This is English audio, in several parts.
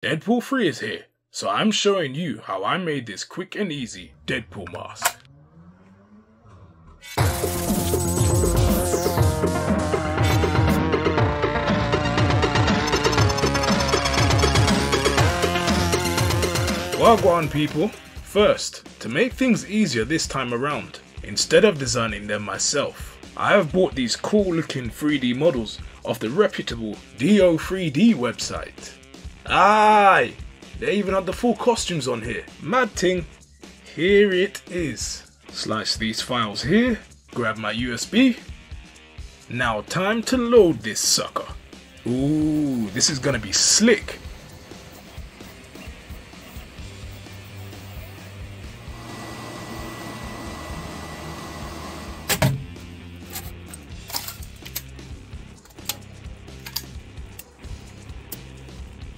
Deadpool 3 is here, so I'm showing you how I made this quick and easy Deadpool mask. Wagwan people. First, to make things easier this time around, instead of designing them myself, I have bought these cool looking 3D models off the reputable DO3D website. Aye, they even had the full costumes on here. Mad ting. Here it is. Slice these files here, grab my USB. Now time to load this sucker. Ooh, this is gonna be slick.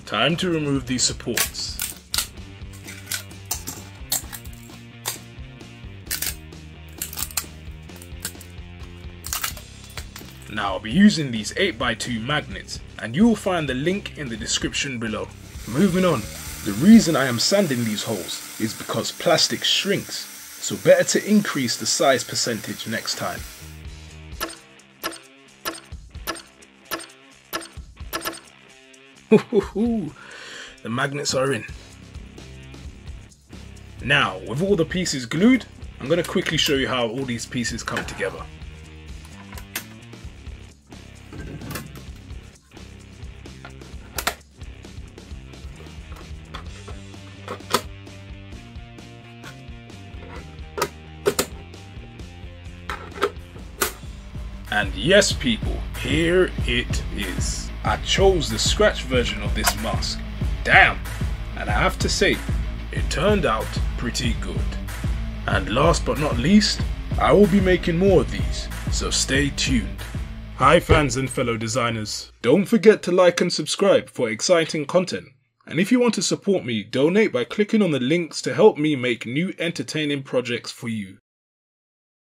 Time to remove these supports. Now I'll be using these 8x2 magnets, and you will find the link in the description below. Moving on, the reason I am sanding these holes is because plastic shrinks, so better to increase the size percentage next time. The magnets are in. Now, with all the pieces glued, I'm going to quickly show you how all these pieces come together. And yes people, here it is. I chose the scratch version of this mask. Damn! And I have to say, it turned out pretty good. And last but not least, I will be making more of these, so stay tuned. Hi fans and fellow designers, don't forget to like and subscribe for exciting content. And if you want to support me, donate by clicking on the links to help me make new entertaining projects for you.